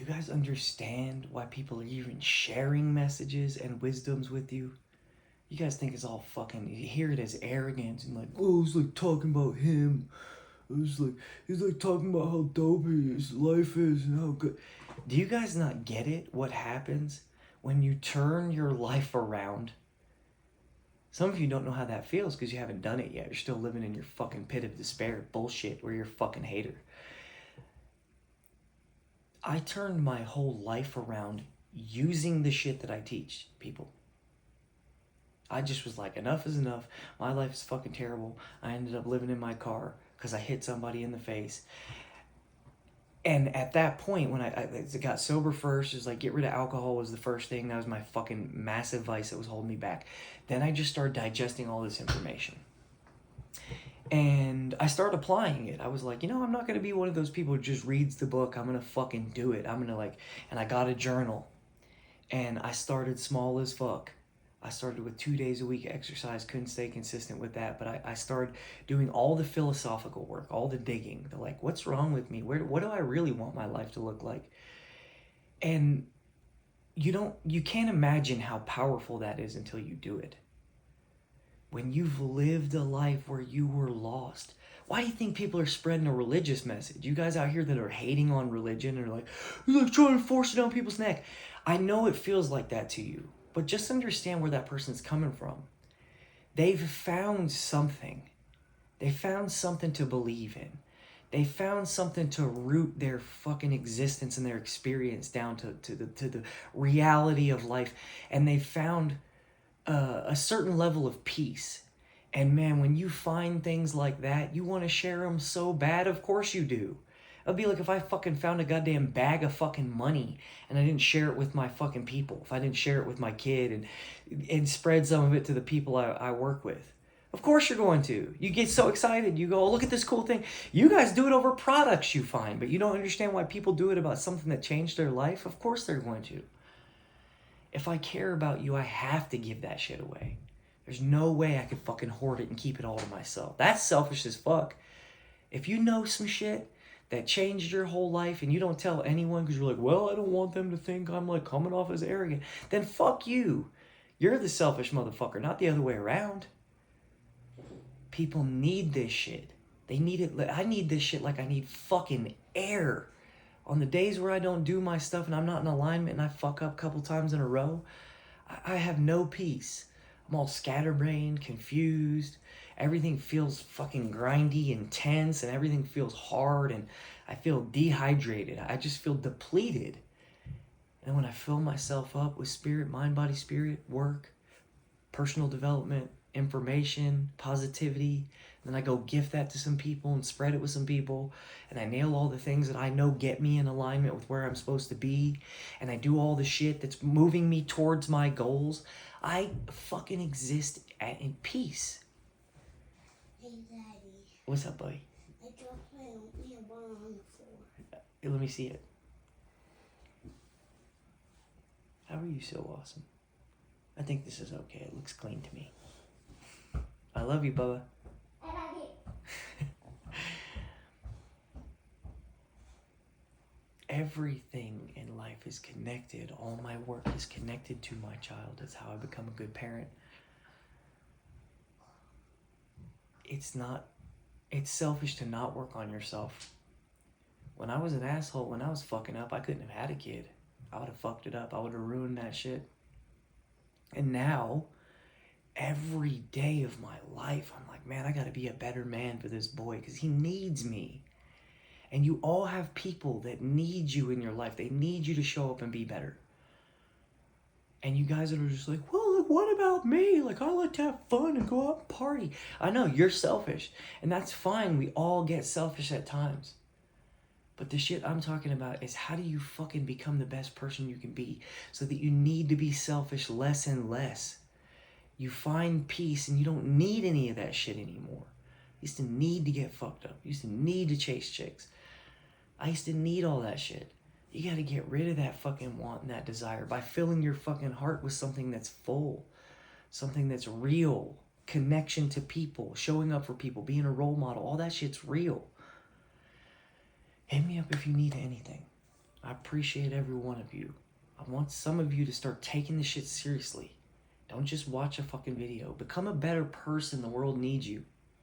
you guys understand why people are even sharing messages and wisdoms with you? You guys think it's all fucking, you hear it as arrogance and like, oh, it's like talking about him. It's like, he's like talking about how dope his life is and how good. Do you guys not get it? What happens when you turn your life around? Some of you don't know how that feels because you haven't done it yet. You're still living in your fucking pit of despair bullshit where you're a fucking hater. I turned my whole life around using the shit that I teach people. I just was like, enough is enough. My life is fucking terrible. I ended up living in my car because I hit somebody in the face. And at that point, when I got sober first, it was like, get rid of alcohol was the first thing. That was my fucking massive vice that was holding me back. Then I just started digesting all this information. And I started applying it. I was like, I'm not going to be one of those people who just reads the book. I'm going to fucking do it. I'm going to and I got a journal. And I started small as fuck. I started with 2 days a week exercise, couldn't stay consistent with that. But I started doing all the philosophical work, all the digging. The what's wrong with me? What do I really want my life to look like? And you can't imagine how powerful that is until you do it. When you've lived a life where you were lost. Why do you think people are spreading a religious message? You guys out here that are hating on religion are like, you're like trying to force it down people's neck. I know it feels like that to you, but just understand where that person's coming from. They've found something. They found something to believe in. They found something to root their fucking existence and their experience down to the reality of life. And they found a certain level of peace. And man, when you find things like that, you want to share them so bad. Of course you do. It'd be like if I fucking found a goddamn bag of fucking money and I didn't share it with my fucking people. If I didn't share it with my kid and spread some of it to the people I work with. Of course you're going to. You get so excited. You go, oh, look at this cool thing. You guys do it over products you find, but you don't understand why people do it about something that changed their life. Of course they're going to. If I care about you, I have to give that shit away. There's no way I could fucking hoard it and keep it all to myself. That's selfish as fuck. If you know some shit that changed your whole life and you don't tell anyone because you're like, well, I don't want them to think I'm like coming off as arrogant, then fuck you. You're the selfish motherfucker, not the other way around. People need this shit. They need it. I need this shit like I need fucking air. On the days where I don't do my stuff and I'm not in alignment and I fuck up a couple times in a row, I have no peace. I'm all scatterbrained, confused. Everything feels fucking grindy and tense and everything feels hard and I feel dehydrated. I just feel depleted. And when I fill myself up with spirit, mind, body, spirit, work, personal development, information, positivity, then I go gift that to some people and spread it with some people. And I nail all the things that I know get me in alignment with where I'm supposed to be. And I do all the shit that's moving me towards my goals. I fucking exist in peace. Hey, Daddy. What's up, buddy? I dropped my ball on the floor. Hey, let me see it. How are you so awesome? I think this is okay. It looks clean to me. I love you, Bubba. I love you. Everything in life is connected. All my work is connected to my child. That's how I become a good parent. It's selfish to not work on yourself. When I was an asshole, when I was fucking up, I couldn't have had a kid. I would have fucked it up. I would have ruined that shit. And now, every day of my life, I'm like, man, I gotta be a better man for this boy because he needs me. And you all have people that need you in your life. They need you to show up and be better. And you guys that are just like, well, what about me? Like, I like to have fun and go out and party. I know, you're selfish. And that's fine. We all get selfish at times. But the shit I'm talking about is how do you fucking become the best person you can be so that you need to be selfish less and less. You find peace and you don't need any of that shit anymore. I used to need to get fucked up. I used to need to chase chicks. I used to need all that shit. You got to get rid of that fucking want and that desire by filling your fucking heart with something that's full, something that's real, connection to people, showing up for people, being a role model. All that shit's real. Hit me up if you need anything. I appreciate every one of you. I want some of you to start taking this shit seriously. Don't just watch a fucking video. Become a better person. The world needs you.